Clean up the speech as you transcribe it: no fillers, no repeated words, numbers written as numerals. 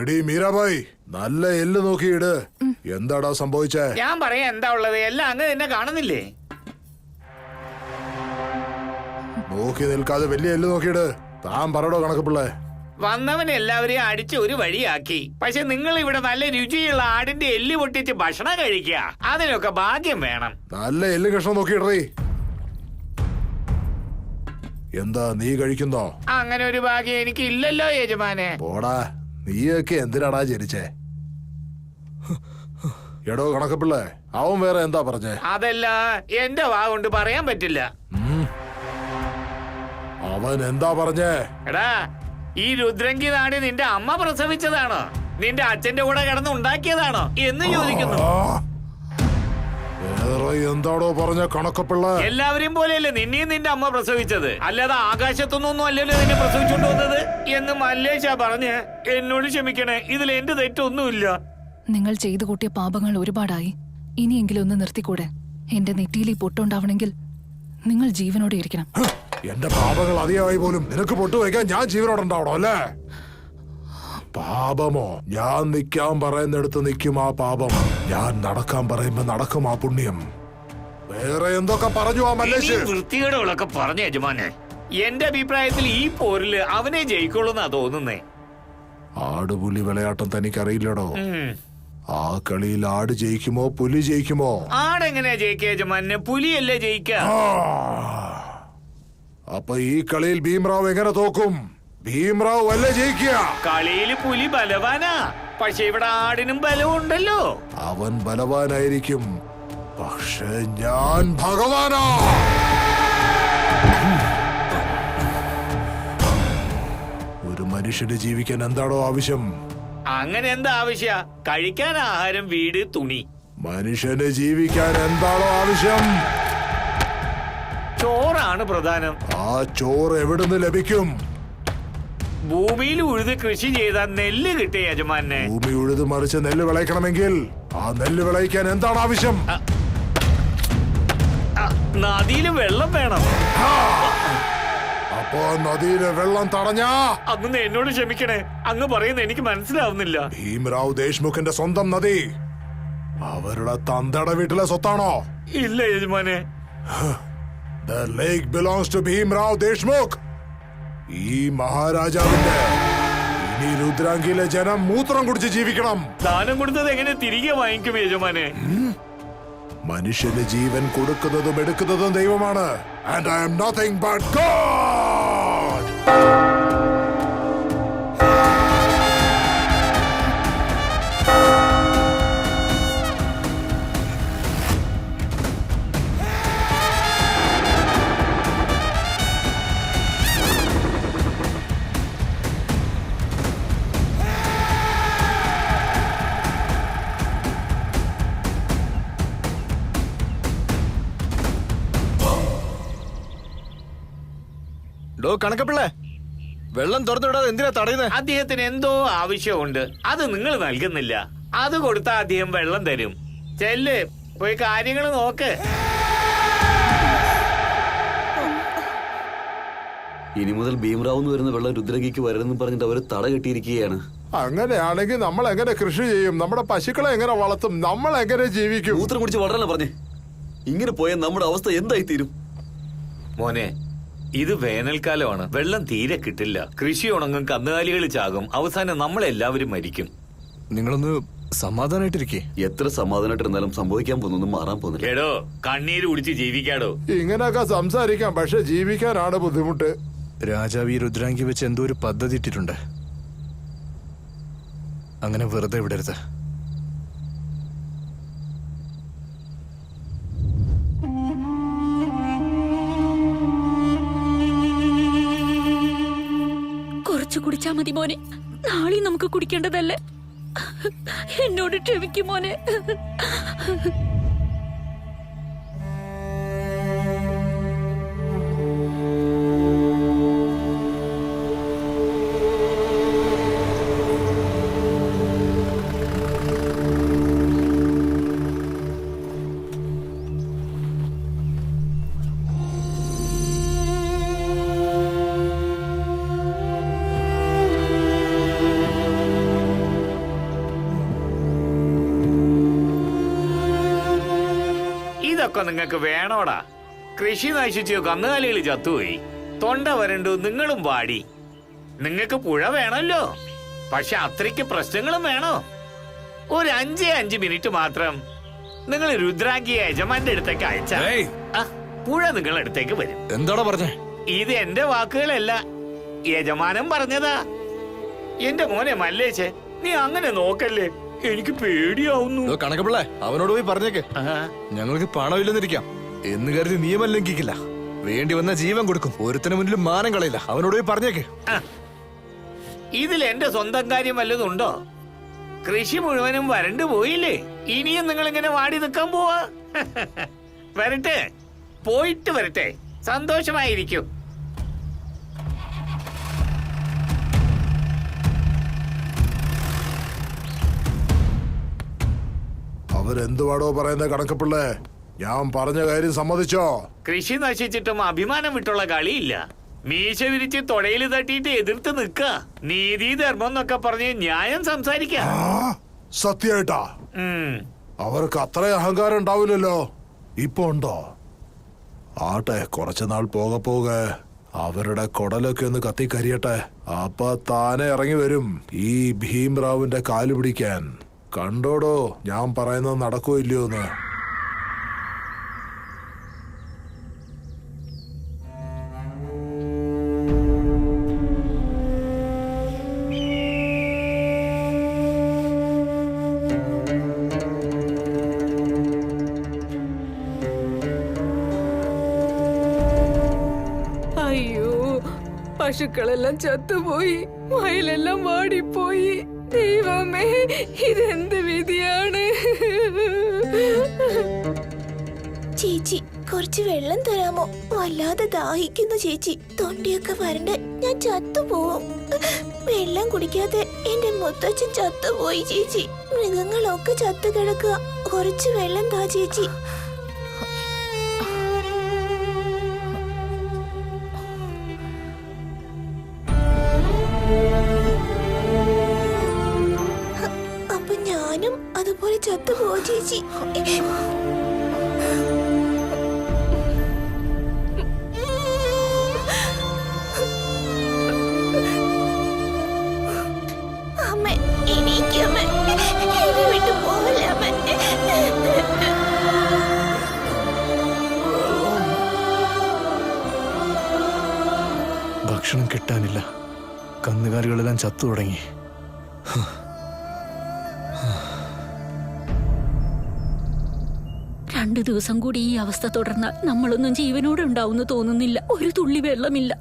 എടീ മീരാബായി, നല്ല എല്ല് നോക്കിയിട്. എന്താടാ സംഭവിച്ചേ? ഞാൻ പറയാ എന്താ ഉള്ളത്, എല്ലാം അങ്ങ് തന്നെ കാണുന്നില്ലേ? നോക്കി നിൽക്കാതെ വലിയ എല്ല് നോക്കിയിട്. താൻ പറടോ കണക്കപ്പിള്ളേ. വന്നവൻ എല്ലാവരെയും അടിച്ച് ഒരു വഴിയാക്കി. പക്ഷെ നിങ്ങൾ ഇവിടെ നല്ല രുചിയുള്ള ആടിന്റെ എല്ല് പൊട്ടിച്ച് ഭക്ഷണം കഴിക്കുക, അതിനൊക്കെ ഭാഗ്യം വേണം. നല്ല എല്ല് കഷ്ണം നോക്കിയിടേ. എന്താ നീ കഴിക്കുന്നോ? അങ്ങനെ ഒരു ഭാഗ്യം എനിക്ക് ഇല്ലല്ലോ യജമാനെ. പോടാ, നീയൊക്കെ എന്തിനാടാ ജനിച്ചേ? എടോ കണക്കപ്പിള്ളേ, അവൻ വേറെ എന്താ പറഞ്ഞേ? അതല്ല, എന്റെ വാ കൊണ്ട് പറയാൻ പറ്റില്ല. അവൻ എന്താ പറഞ്ഞേ? എടാ, ഈ രുദ്രങ്കി നാട് നിന്റെ അമ്മ പ്രസവിച്ചതാണോ, നിന്റെ അച്ഛന്റെ കൂടെ കിടന്ന് ഉണ്ടാക്കിയതാണോ എന്ന് ചോദിക്കുന്നു. വേറെ എന്താടോ പറഞ്ഞ കണക്കപ്പിള്ള? എല്ലാവരെയും പോലെയല്ലേ നിന്നെയും നിന്റെ അമ്മ പ്രസവിച്ചത്, അല്ലാതെ ആകാശത്തൊന്നും അല്ലല്ലോ നിന്നെ പ്രസവിച്ചോണ്ട് വന്നത് എന്ന് മല്ലേശ പറഞ്ഞ് എന്നോട് ക്ഷമിക്കണേ, ഇതിൽ എന്റെ തെറ്റൊന്നുമില്ല. നിങ്ങൾ ചെയ്തു കൂട്ടിയ പാപങ്ങൾ ഒരുപാടായി. ഇനിയെങ്കിലും ഒന്ന് നിർത്തിക്കൂടെ? എന്റെ നെറ്റിയിൽ ഈ പൊട്ടുണ്ടാവണമെങ്കിൽ നിങ്ങൾ ജീവനോടെ ഇരിക്കണം. എന്റെ പാപങ്ങൾ അധികമായി പോലും നിനക്ക് പൊട്ടുവയ്ക്കാൻ ഞാൻ ജീവനോടെ ഉണ്ടാവണോ അല്ലേ? പാപമോ? ഞാൻ നിൽക്കാൻ പറയുന്നിടത്ത് നിൽക്കും ആ പാപം, ഞാൻ നടക്കാൻ പറയുമ്പോ നടക്കും ആ പുണ്യം. വേറെ എന്തൊക്കെ പറഞ്ഞു ആ മല്ലേശ്? വൃത്തികേടുകളൊക്കെ പറഞ്ഞ യജമാനെ, എന്റെ അഭിപ്രായത്തിൽ ഈ പോരില് അവനെ ജയിക്കുള്ളൂന്നാ തോന്നുന്നേ. ആടുപുലി വിളയാട്ടം തനിക്കറിയില്ലടോ. ആ കളിയിൽ ആട് ജയിക്കുമോ പുലി ജയിക്കുമോ? ആടെങ്ങനെയാ ജയിക്കുക യജമാനെ? പുലിയല്ലേ ജയിക്ക. അപ്പൊ ഈ കളിയിൽ ഭീംറാവ് എങ്ങനെ തോക്കും? ഭീംറാവ് അല്ലേ ജയിക്കുക? കളിയില് പുലി ബലവാനാ, പക്ഷെ ഇവിടെ ആടിനും ബലവും ഉണ്ടല്ലോ. അവൻ ബലവാനായിരിക്കും, പക്ഷെ ഞാൻ ഭഗവാനാ. ഒരു മനുഷ്യന് ജീവിക്കാൻ എന്താണോ ആവശ്യം? അങ്ങനെ എന്താ ആവശ്യ? കഴിക്കാൻ ആഹാരം, വീട്, തുണി. മനുഷ്യന് ജീവിക്കാൻ എന്താണോ ആവശ്യം? ചോറാണ് പ്രധാനം. ആ ചോറ് എവിടുന്ന് ലഭിക്കും? ഭൂമിയിൽ ഉഴുത് കൃഷി ചെയ്ത നെല്ല് കിട്ടിയ യജമാനെ. ഭൂമി ഉഴുത് മറിച്ച് നെല്ല് വിളയിക്കണമെങ്കിൽ ആ നെല്ല് വിളയിക്കാൻ എന്താണ് ആവശ്യം? നദിയില് വെള്ളം വേണം. അപ്പോ നദിയിലെ വെള്ളം തടഞ്ഞാ? അങ്ങ് എന്നോട് ക്ഷമിക്കണേ, അങ്ങ് പറയുന്നത് എനിക്ക് മനസ്സിലാവുന്നില്ല. ഭീംറാവ് ദേശ്മുഖിന്റെ സ്വന്തം നദി അവരുടെ തന്തയുടെ വീട്ടിലെ സ്വത്താണോ? ഇല്ല യജമാനെ. The lake belongs to Bhimrao Deshmukh. ഈ മഹാരാജാവിന്റെ ഇനി രുദ്രാംഗിയിലെ ജനം മൂത്രം കുടിച്ച് ജീവിക്കണം. ദാനം കൊടുത്തത് എങ്ങനെ തിരികെ വാങ്ങിക്കും യജമാനെ? മനുഷ്യന് ജീവൻ കൊടുക്കുന്നതും എടുക്കുന്നതും ദൈവമാണ്. And I am nothing but God. കണക്കപ്പിള്ളേ, വെള്ളം തുറന്നുവിടാതെ എന്തിനാ തടയുന്നത്? അദ്ദേഹത്തിന് എന്തോ ആവശ്യമുണ്ട്, അത് നിങ്ങൾ നൽകുന്നില്ല. അത് കൊടുത്താ അദ്ദേഹം വെള്ളം തരും. ചെല്ല്, പോയി കാര്യങ്ങൾ നോക്ക്. ഇനി മുതൽ ഭീംറാവ് എന്ന് വരുന്ന വെള്ളം രുദ്രങ്കിക്ക് വരണമെന്ന് പറഞ്ഞിട്ട് അവര് തട കെട്ടിയിരിക്കുകയാണ്. അങ്ങനെയാണെങ്കിൽ നമ്മൾ എങ്ങനെ കൃഷി ചെയ്യും? നമ്മുടെ പശുക്കളെ എങ്ങനെ വളർത്തും? നമ്മൾ എങ്ങനെ ജീവിക്കും? മൂത്രം കുടിച്ച് വളരല്ല പറഞ്ഞേ. ഇങ്ങനെ പോയാൽ നമ്മുടെ അവസ്ഥ എന്തായി തീരും? മോനെ, ഇത് വേനൽക്കാലമാണ്, വെള്ളം തീരെ കിട്ടില്ല. കൃഷി ഉണങ്ങും, കന്നുകാലികൾ ചാകും, അവസാനം നമ്മളെല്ലാവരും മരിക്കും. നിങ്ങളൊന്ന് സമാധാനായിട്ടിരിക്കേ. എത്ര സമാധാനമായിട്ടിരുന്നാലും സംഭവിക്കാൻ പോകുന്നൊന്നും മാറാൻ പോകുന്നില്ല. എടോ, കണ്ണീര് കുടിച്ച് ജീവിക്കാടോ. ഇങ്ങനെയൊക്കെ സംസാരിക്കാം, പക്ഷെ ജീവിക്കാനാണ് ബുദ്ധിമുട്ട്. രാജാവ് ഈ രുദ്രാംഗി വെച്ച് എന്തോ ഒരു പദ്ധതി ഇട്ടിട്ടുണ്ട്. അങ്ങനെ വെറുതെ വിടരുത്. കുറച്ചു കുടിച്ചാ മതി മോനെ, നാളെ നമുക്ക് കുടിക്കേണ്ടതല്ലേ. എന്നോട് ക്ഷമിക്കും മോനെ. ഇതൊക്കെ നിങ്ങൾക്ക് വേണോടാ? കൃഷി നശിച്ചു, കന്നുകാലികൾ ചത്തുപോയി, തൊണ്ട വരണ്ടു, നിങ്ങളും പാടി. നിങ്ങൾക്ക് പുഴ വേണമല്ലോ, പക്ഷെ അത്രയ്ക്ക് പ്രശ്നങ്ങളും വേണോ? ഒരു 5 മിനിറ്റ് മാത്രം നിങ്ങൾ രുദ്രാംഗിയെ യജമാന്റെ അടുത്തേക്ക് അയച്ചാ പുഴ നിങ്ങളുടെ അടുത്തേക്ക് വരും. എന്താടാ പറഞ്ഞേ? ഇത് എന്റെ വാക്കുകളല്ല, യജമാനം പറഞ്ഞതാ. എന്റെ മോനെ മല്ലേശേ, നീ അങ്ങനെ നോക്കല്ലേ, എനിക്ക് പേടിയാവുന്നു. കണക്കപ്പിള്ളേ, അവനോട് പോയി പറഞ്ഞേക്ക്. ഞങ്ങൾക്ക് പണമില്ലെന്നിരിക്കാം എന്ന് കരുതി നിയമം ലംഘിക്കില്ല. വേണ്ടി വന്ന ജീവൻ കൊടുക്കും, ഒരുത്തിന് മുന്നിൽ മാനം കളയില്ല. അവനോട് പോയി പറഞ്ഞേക്ക്. ഇതിൽ എന്റെ സ്വന്തം കാര്യം വല്ലതുണ്ടോ? കൃഷി മുഴുവനും വരണ്ടു പോയില്ലേ, ഇനിയും നിങ്ങൾ ഇങ്ങനെ വാടി നിൽക്കാൻ പോവാ? വരട്ടെ, പോയിട്ട് വരട്ടെ, സന്തോഷമായിരിക്കും. അവരെന്തുവാടോ പറയുന്നത് കണക്കപ്പിള്ളേ? ഞാൻ പറഞ്ഞ കാര്യം സമ്മതിച്ചോ? കൃഷി നശിച്ചിട്ടും അഭിമാനം വിട്ടുള്ള കളിയില്ല. മീശ വിരിച്ച് തൊടയിൽ തട്ടിയിട്ട് എതിർത്ത് നിക്ക. നീതി ധർമ്മം എന്നൊക്കെ പറഞ്ഞ് ന്യായം സംസാരിക്കാം. സത്യായിട്ടാ? അവർക്ക് അത്ര അഹങ്കാരം ഉണ്ടാവില്ലല്ലോ. ഇപ്പൊ ഉണ്ടോ? ആട്ടെ, കുറച്ചുനാൾ പോകെ പോകെ അവരുടെ കൊടലൊക്കെ ഒന്ന് കത്തിക്കരിയട്ടെ. അപ്പൊ താനെ ഇറങ്ങി വരും ഈ ഭീംറാവുവിന്റെ കാല് പിടിക്കാൻ. കണ്ടോടോ ഞാൻ പറയുന്നത് നടക്കോ ഇല്ലയോന്ന്. അയ്യോ, പശുക്കളെല്ലാം ചത്തുപോയി, വയലെല്ലാം വാടിപ്പോയി. ദൈവമേ, ഇതെന്ത് വിധിയാണ്? ചേച്ചി, കുറച്ച് വെള്ളം തരാമോ? വല്ലാതെ ദാഹിക്കുന്നു ചേച്ചി, തൊണ്ടിയൊക്കെ വരണ്ട്, ഞാൻ ചത്തുപോവും. വെള്ളം കുടിക്കാതെ എന്റെ മുത്തച്ഛൻ ചത്തുപോയി ചേച്ചി. മൃഗങ്ങളൊക്കെ ചത്തു കിടക്കുക. കുറച്ച് വെള്ളം താ ചേച്ചി. അപ്പൊ ഞാനും അതുപോലെ ചത്തുപോവാ ചേച്ചി. അമ്മ, എനിക്കമ്മ എന്നെ വിട്ടു പോവല്ല അമ്മ. ഭക്ഷണം കിട്ടാനില്ല, കന്നുകാലികളെല്ലാം ചത്തു തുടങ്ങി. രണ്ടു ദിവസം കൂടി ഈ അവസ്ഥ തുടർന്നാൽ നമ്മളൊന്നും ജീവനോടെ ഉണ്ടാവുമെന്ന് തോന്നുന്നില്ല. ഒരു തുള്ളി വെള്ളമില്ല.